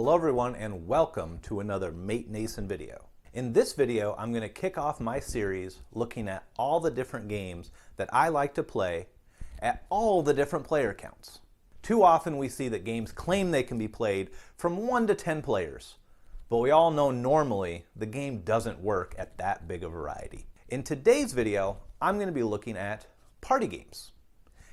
Hello everyone and welcome to another Mate Nason video. In this video, I'm going to kick off my series looking at all the different games that I like to play at all the different player counts. Too often we see that games claim they can be played from 1 to 10 players, but we all know normally the game doesn't work at that big a variety. In today's video, I'm going to be looking at party games.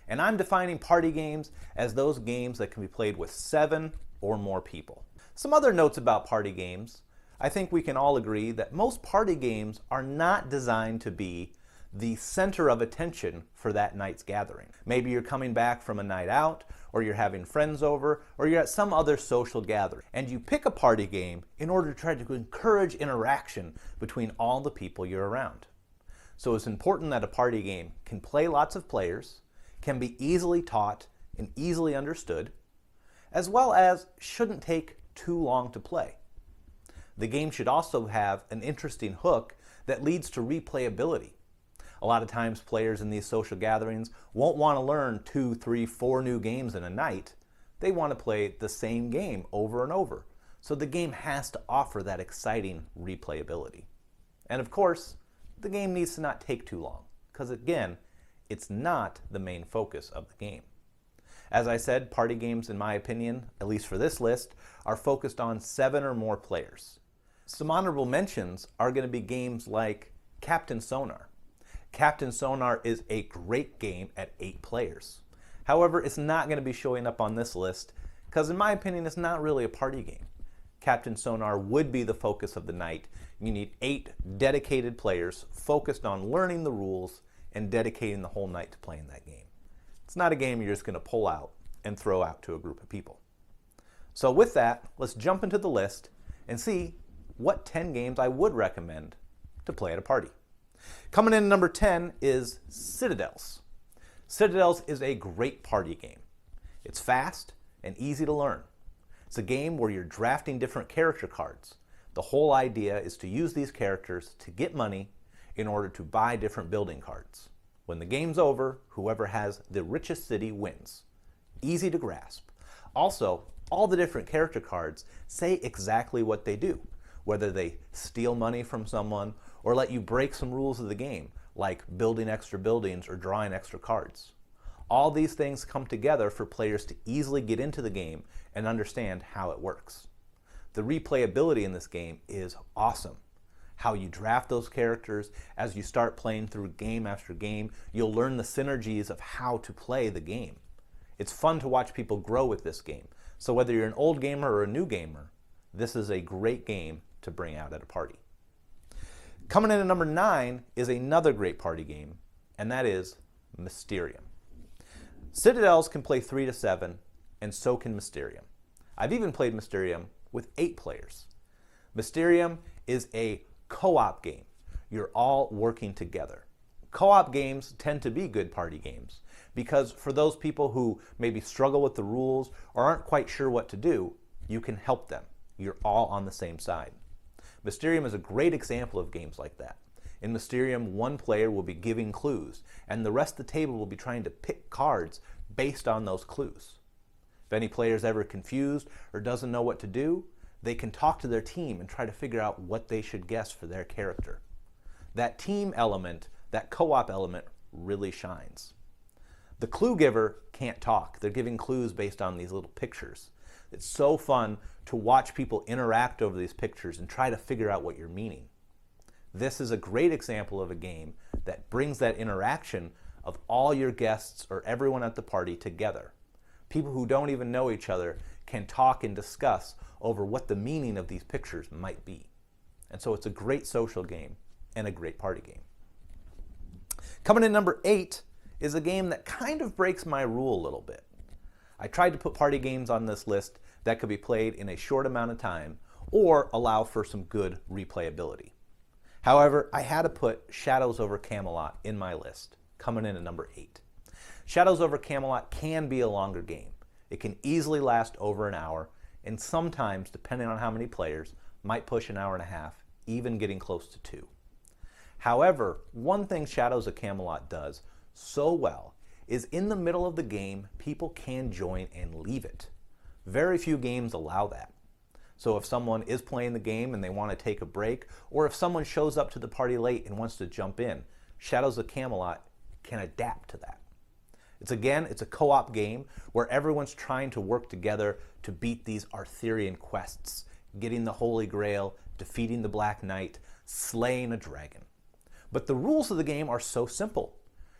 And I'm defining party games as those games that can be played with 7 or more people. Some other notes about party games. I think we can all agree that most party games are not designed to be the center of attention for that night's gathering. Maybe you're coming back from a night out, or you're having friends over, or you're at some other social gathering, and you pick a party game in order to try to encourage interaction between all the people you're around. So it's important that a party game can play lots of players, can be easily taught and easily understood, as well as shouldn't take too long to play. The game should also have an interesting hook that leads to replayability. A lot of times players in these social gatherings won't want to learn 2, 3, 4 new games in a night. They want to play the same game over and over. So the game has to offer that exciting replayability. And of course, the game needs to not take too long, because again, it's not the main focus of the game. As I said, party games, in my opinion, at least for this list, are focused on 7 or more players. Some honorable mentions are going to be games like Captain Sonar. Captain Sonar is a great game at 8 players. However, it's not going to be showing up on this list because, in my opinion, it's not really a party game. Captain Sonar would be the focus of the night. You need 8 dedicated players focused on learning the rules and dedicating the whole night to playing that game. It's not a game you're just going to pull out and throw out to a group of people. So with that, let's jump into the list and see what 10 games I would recommend to play at a party. Coming in number 10 is Citadels. Citadels is a great party game. It's fast and easy to learn. It's a game where you're drafting different character cards. The whole idea is to use these characters to get money in order to buy different building cards. When the game's over, whoever has the richest city wins. Easy to grasp. Also, all the different character cards say exactly what they do, whether they steal money from someone or let you break some rules of the game, like building extra buildings or drawing extra cards. All these things come together for players to easily get into the game and understand how it works. The replayability in this game is awesome. How you draft those characters, as you start playing through game after game, you'll learn the synergies of how to play the game. It's fun to watch people grow with this game. So whether you're an old gamer or a new gamer, this is a great game to bring out at a party. Coming in at number 9 is another great party game, and that is Mysterium. Citadels can play 3 to 7, and so can Mysterium. I've even played Mysterium with 8 players. Mysterium is a co-op game. You're all working together. Co-op games tend to be good party games because for those people who maybe struggle with the rules or aren't quite sure what to do, you can help them. You're all on the same side. Mysterium is a great example of games like that. In Mysterium, one player will be giving clues, and the rest of the table will be trying to pick cards based on those clues. If any player is ever confused or doesn't know what to do, they can talk to their team and try to figure out what they should guess for their character. That team element, that co-op element, really shines. The clue giver can't talk. They're giving clues based on these little pictures. It's so fun to watch people interact over these pictures and try to figure out what you're meaning. This is a great example of a game that brings that interaction of all your guests or everyone at the party together. People who don't even know each other can talk and discuss over what the meaning of these pictures might be. And so it's a great social game and a great party game. Coming in number 8 is a game that kind of breaks my rule a little bit. I tried to put party games on this list that could be played in a short amount of time or allow for some good replayability. However, I had to put Shadows over Camelot in my list, coming in at number 8. Shadows over Camelot can be a longer game. It can easily last over an hour, and sometimes, depending on how many players, might push an hour and a half, even getting close to 2. However, one thing Shadows of Camelot does so well is in the middle of the game, people can join and leave it. Very few games allow that. So if someone is playing the game and they want to take a break, or if someone shows up to the party late and wants to jump in, Shadows of Camelot can adapt to that. It's a co-op game where everyone's trying to work together to beat these Arthurian quests, getting the Holy Grail, defeating the Black Knight, slaying a dragon. But the rules of the game are so simple.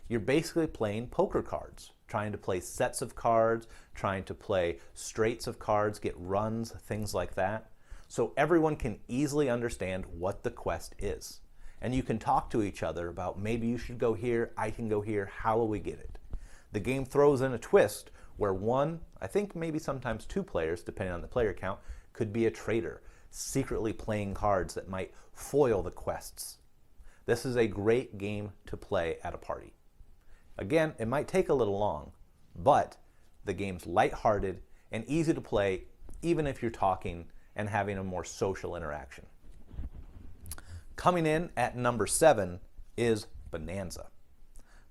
You're basically playing poker cards, trying to play sets of cards, trying to play straights of cards, get runs, things like that. So everyone can easily understand what the quest is. And you can talk to each other about maybe you should go here, I can go here, how will we get it? The game throws in a twist where one, I think maybe sometimes two players, depending on the player count, could be a traitor, secretly playing cards that might foil the quests. This is a great game to play at a party. Again, it might take a little long, but the game's lighthearted and easy to play even if you're talking and having a more social interaction. Coming in at number 7 is Bonanza.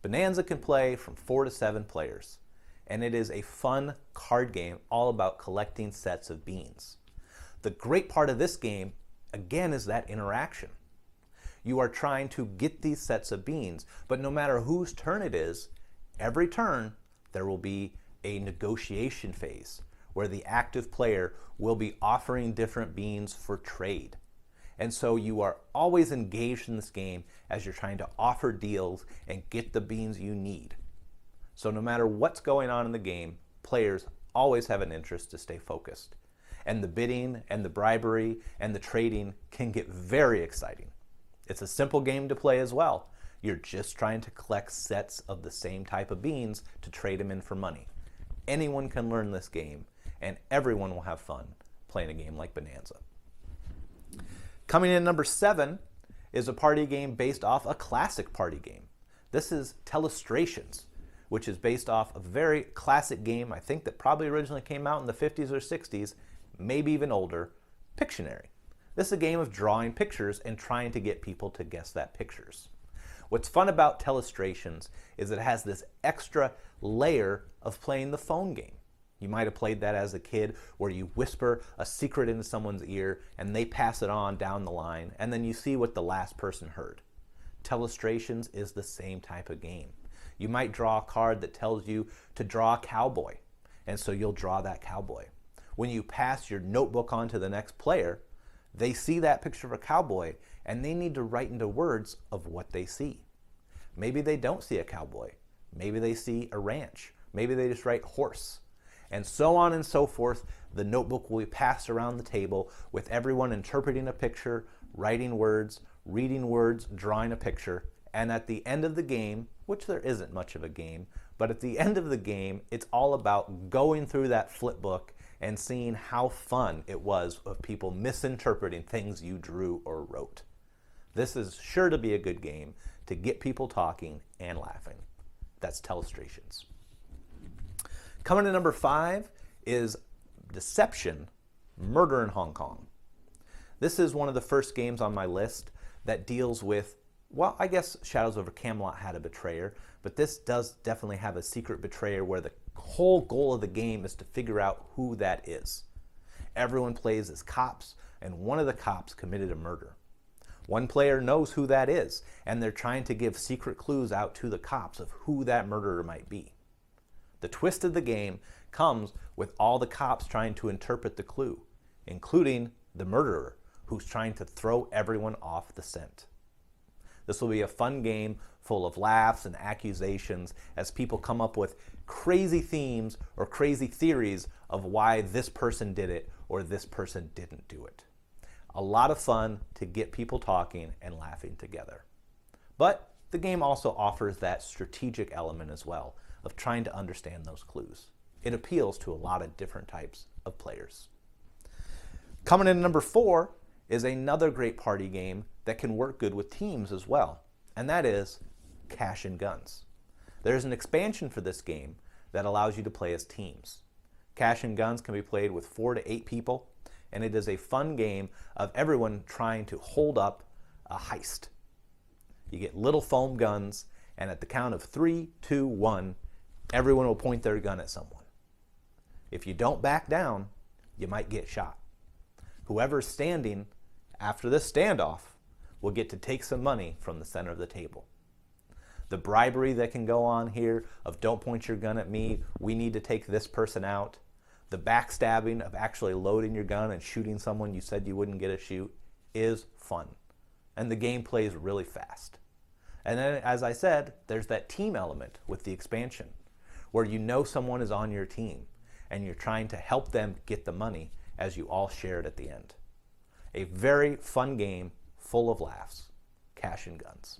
Bonanza can play from 4 to 7 players, and it is a fun card game all about collecting sets of beans. The great part of this game, again, is that interaction. You are trying to get these sets of beans, but no matter whose turn it is, every turn there will be a negotiation phase where the active player will be offering different beans for trade. And so you are always engaged in this game as you're trying to offer deals and get the beans you need. So no matter what's going on in the game, players always have an interest to stay focused. And the bidding and the bribery and the trading can get very exciting. It's a simple game to play as well. You're just trying to collect sets of the same type of beans to trade them in for money. Anyone can learn this game, and everyone will have fun playing a game like Bonanza. Coming in at number 7 is a party game based off a classic party game. This is Telestrations, which is based off a very classic game, I think that probably originally came out in the 50s or 60s, maybe even older, Pictionary. This is a game of drawing pictures and trying to get people to guess that pictures. What's fun about Telestrations is it has this extra layer of playing the phone game. You might have played that as a kid where you whisper a secret into someone's ear and they pass it on down the line, and then you see what the last person heard. Telestrations is the same type of game. You might draw a card that tells you to draw a cowboy, and so you'll draw that cowboy. When you pass your notebook on to the next player, they see that picture of a cowboy and they need to write into words of what they see. Maybe they don't see a cowboy. Maybe they see a ranch. Maybe they just write horse. And so on and so forth. The notebook will be passed around the table with everyone interpreting a picture, writing words, reading words, drawing a picture. And at the end of the game, which there isn't much of a game, but at the end of the game, it's all about going through that flip book and seeing how fun it was of people misinterpreting things you drew or wrote. This is sure to be a good game to get people talking and laughing. That's Telestrations. Coming to number 5 is Deception, Murder in Hong Kong. This is one of the first games on my list that deals with, well, I guess Shadows over Camelot had a betrayer, but this does definitely have a secret betrayer where the whole goal of the game is to figure out who that is. Everyone plays as cops, and one of the cops committed a murder. One player knows who that is, and they're trying to give secret clues out to the cops of who that murderer might be. The twist of the game comes with all the cops trying to interpret the clue, including the murderer, who's trying to throw everyone off the scent. This will be a fun game full of laughs and accusations as people come up with crazy themes or crazy theories of why this person did it or this person didn't do it. A lot of fun to get people talking and laughing together. But the game also offers that strategic element as well of trying to understand those clues. It appeals to a lot of different types of players. Coming in at number 4 is another great party game that can work good with teams as well, and that is Cash and Guns. There's an expansion for this game that allows you to play as teams. Cash and Guns can be played with 4 to 8 people, and it is a fun game of everyone trying to hold up a heist. You get little foam guns, and at the count of 3, 2, 1, everyone will point their gun at someone. If you don't back down, you might get shot. Whoever's standing after this standoff will get to take some money from the center of the table. The bribery that can go on here of don't point your gun at me, we need to take this person out. The backstabbing of actually loading your gun and shooting someone you said you wouldn't get a shoot is fun. And the game plays really fast. And then, as I said, there's that team element with the expansion, where you know someone is on your team and you're trying to help them get the money as you all share it at the end. A very fun game full of laughs, Cash and Guns.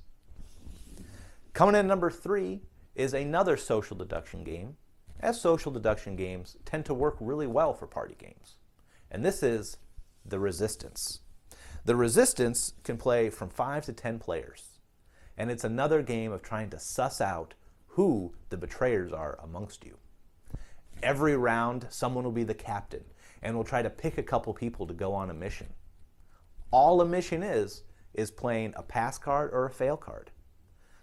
Coming in number 3 is another social deduction game, as social deduction games tend to work really well for party games. And this is The Resistance. The Resistance can play from 5 to 10 players. And it's another game of trying to suss out who the betrayers are amongst you. Every round, someone will be the captain and will try to pick a couple people to go on a mission. All a mission is playing a pass card or a fail card.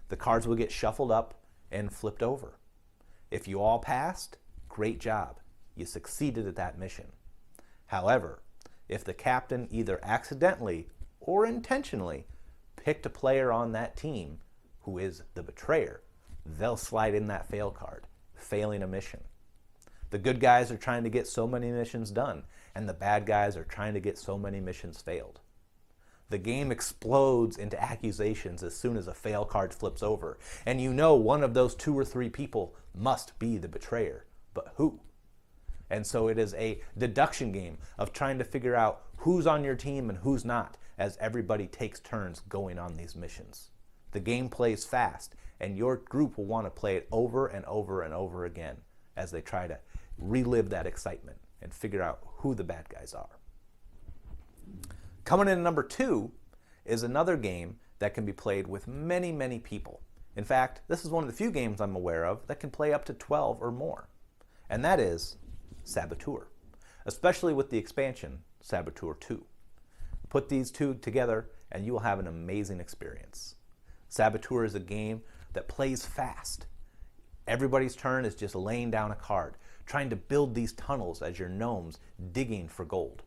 The cards will get shuffled up and flipped over. If you all passed, great job. You succeeded at that mission. However, if the captain either accidentally or intentionally picked a player on that team who is the betrayer, they'll slide in that fail card, failing a mission. The good guys are trying to get so many missions done, and the bad guys are trying to get so many missions failed. The game explodes into accusations as soon as a fail card flips over, and you know one of those 2 or 3 people must be the betrayer, but who? And so it is a deduction game of trying to figure out who's on your team and who's not, as everybody takes turns going on these missions. The game plays fast, and your group will want to play it over and over and over again as they try to relive that excitement and figure out who the bad guys are. Coming in number 2 is another game that can be played with many, many people. In fact, this is one of the few games I'm aware of that can play up to 12 or more. And that is Saboteur, especially with the expansion, Saboteur 2. Put these two together and you will have an amazing experience. Saboteur is a game that plays fast. Everybody's turn is just laying down a card, trying to build these tunnels as your gnomes digging for gold.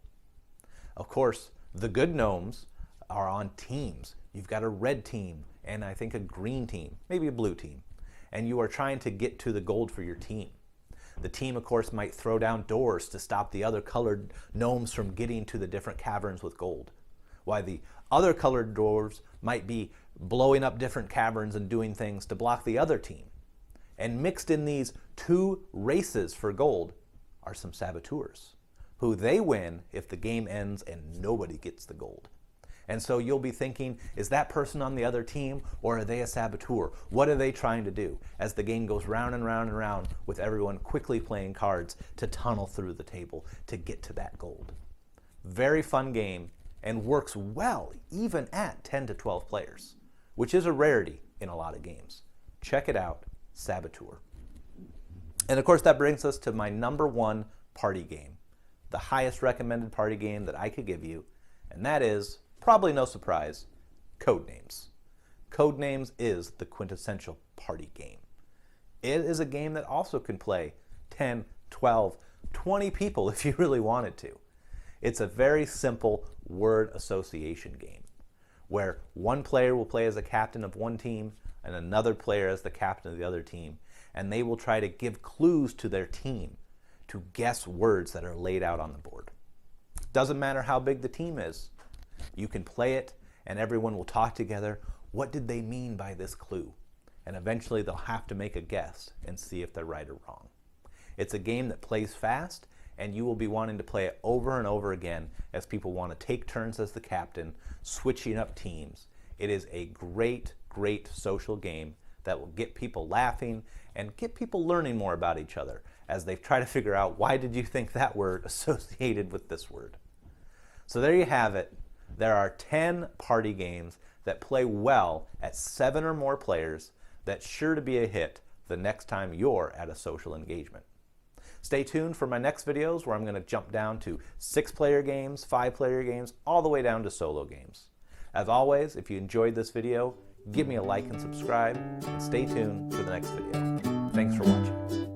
Of course, the good gnomes are on teams. You've got a red team and I think a green team, maybe a blue team, and you are trying to get to the gold for your team. The team, of course, might throw down doors to stop the other colored gnomes from getting to the different caverns with gold, while the other colored doors might be blowing up different caverns and doing things to block the other team. And mixed in these 2 races for gold are some saboteurs, who they win if the game ends and nobody gets the gold. And so you'll be thinking, is that person on the other team or are they a saboteur? What are they trying to do? As the game goes round and round and round with everyone quickly playing cards to tunnel through the table to get to that gold. Very fun game and works well even at 10 to 12 players, which is a rarity in a lot of games. Check it out, Saboteur. And of course that brings us to my number 1 party game, the highest recommended party game that I could give you, and that is, probably no surprise, Codenames. Codenames is the quintessential party game. It is a game that also can play 10, 12, 20 people if you really wanted to. It's a very simple word association game where one player will play as a captain of one team and another player as the captain of the other team, and they will try to give clues to their team to guess words that are laid out on the board. Doesn't matter how big the team is. You can play it and everyone will talk together. What did they mean by this clue? And eventually they'll have to make a guess and see if they're right or wrong. It's a game that plays fast and you will be wanting to play it over and over again as people want to take turns as the captain, switching up teams. It is a great, great social game that will get people laughing and get people learning more about each other as they try to figure out, why did you think that word associated with this word? So there you have it. There are 10 party games that play well at 7 or more players that's sure to be a hit the next time you're at a social engagement. Stay tuned for my next videos where I'm going to jump down to 6-player games, 5-player games, all the way down to solo games. As always, if you enjoyed this video, give me a like and subscribe, and stay tuned for the next video. Thanks for watching.